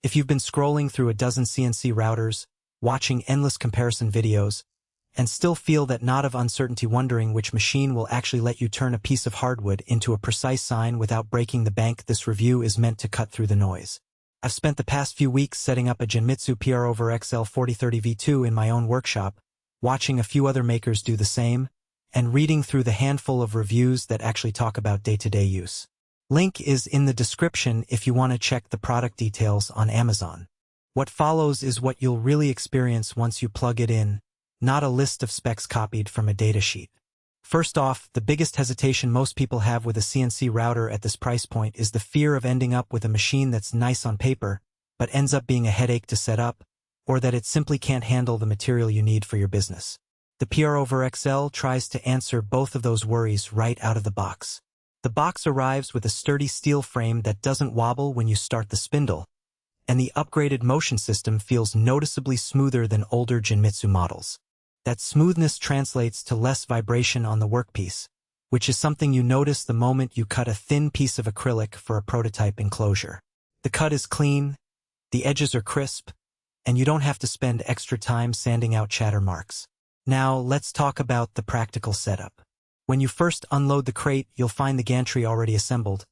If you've been scrolling through a dozen CNC routers, watching endless comparison videos, and still feel that knot of uncertainty wondering which machine will actually let you turn a piece of hardwood into a precise sign without breaking the bank, this review is meant to cut through the noise. I've spent the past few weeks setting up a Genmitsu PROVerXL 4030 V2 in my own workshop, watching a few other makers do the same, and reading through the handful of reviews that actually talk about day-to-day use. Link is in the description if you want to check the product details on Amazon. What follows is what you'll really experience once you plug it in, not a list of specs copied from a datasheet. First off, the biggest hesitation most people have with a CNC router at this price point is the fear of ending up with a machine that's nice on paper, but ends up being a headache to set up, or that it simply can't handle the material you need for your business. The PROVerXL tries to answer both of those worries right out of the box. The box arrives with a sturdy steel frame that doesn't wobble when you start the spindle, and the upgraded motion system feels noticeably smoother than older Genmitsu models. That smoothness translates to less vibration on the workpiece, which is something you notice the moment you cut a thin piece of acrylic for a prototype enclosure. The cut is clean, the edges are crisp, and you don't have to spend extra time sanding out chatter marks. Now, let's talk about the practical setup. When you first unload the crate, you'll find the gantry already assembled,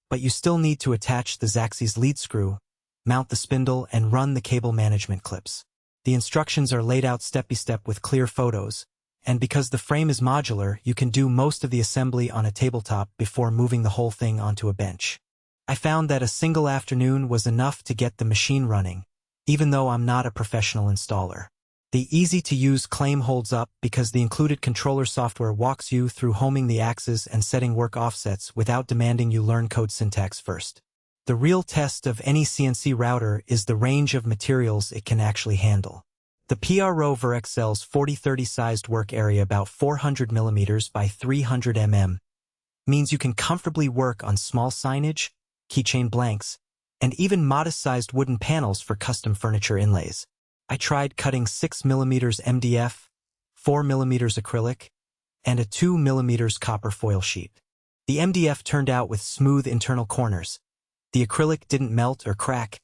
but you still need to attach the Xaxis lead screw, mount the spindle, and run the cable management clips. The instructions are laid out step-by-step with clear photos, and because the frame is modular, you can do most of the assembly on a tabletop before moving the whole thing onto a bench. I found that a single afternoon was enough to get the machine running, even though I'm not a professional installer. The easy-to-use claim holds up because the included controller software walks you through homing the axes and setting work offsets without demanding you learn code syntax first. The real test of any CNC router is the range of materials it can actually handle. The PROVerXL's 4030 sized work area, about 400 mm by 300 mm, means you can comfortably work on small signage, keychain blanks, and even modest-sized wooden panels for custom furniture inlays. I tried cutting 6 mm MDF, 4 mm acrylic, and a 2 mm copper foil sheet. The MDF turned out with smooth internal corners, the acrylic didn't melt or crack,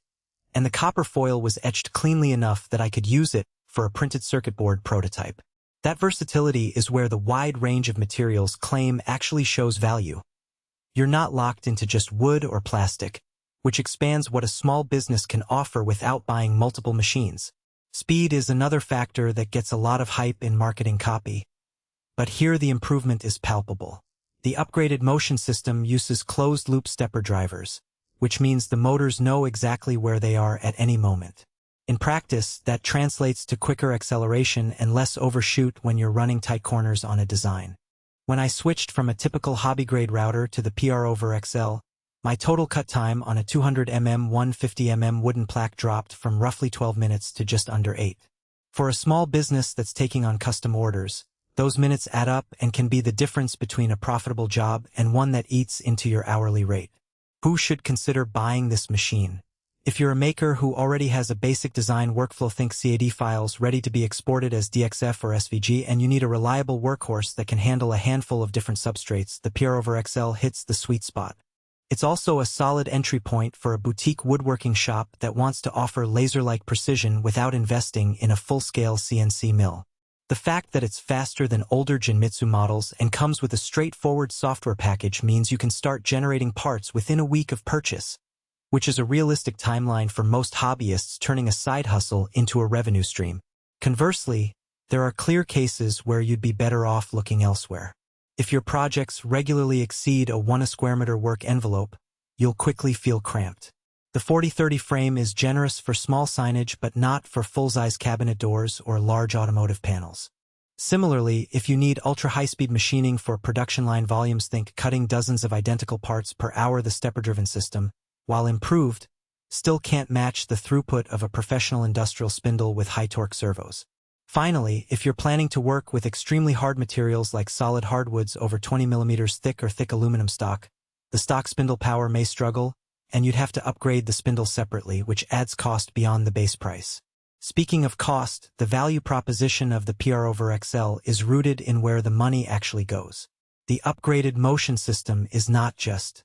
and the copper foil was etched cleanly enough that I could use it for a printed circuit board prototype. That versatility is where the wide range of materials claim actually shows value. You're not locked into just wood or plastic, which expands what a small business can offer without buying multiple machines. Speed is another factor that gets a lot of hype in marketing copy, but here the improvement is palpable. The upgraded motion system uses closed-loop stepper drivers, which means the motors know exactly where they are at any moment. In practice, that translates to quicker acceleration and less overshoot when you're running tight corners on a design. When I switched from a typical hobby-grade router to the PROVerXL, my total cut time on a 200 mm 150 mm wooden plaque dropped from roughly 12 minutes to just under 8. For a small business that's taking on custom orders, those minutes add up and can be the difference between a profitable job and one that eats into your hourly rate. Who should consider buying this machine? If you're a maker who already has a basic design workflow, think CAD files ready to be exported as DXF or SVG, and you need a reliable workhorse that can handle a handful of different substrates, the PROVerXL hits the sweet spot. It's also a solid entry point for a boutique woodworking shop that wants to offer laser-like precision without investing in a full-scale CNC mill. The fact that it's faster than older Genmitsu models and comes with a straightforward software package means you can start generating parts within a week of purchase, which is a realistic timeline for most hobbyists turning a side hustle into a revenue stream. Conversely, there are clear cases where you'd be better off looking elsewhere. If your projects regularly exceed a 1 square meter work envelope, you'll quickly feel cramped. The 4030 frame is generous for small signage but not for full-size cabinet doors or large automotive panels. Similarly, if you need ultra-high-speed machining for production line volumes, think cutting dozens of identical parts per hour, the stepper-driven system, while improved, still can't match the throughput of a professional industrial spindle with high-torque servos. Finally, if you're planning to work with extremely hard materials like solid hardwoods over 20 mm thick or thick aluminum stock, the stock spindle power may struggle, and you'd have to upgrade the spindle separately, which adds cost beyond the base price. Speaking of cost, the value proposition of the PROVerXL is rooted in where the money actually goes. The upgraded motion system is not just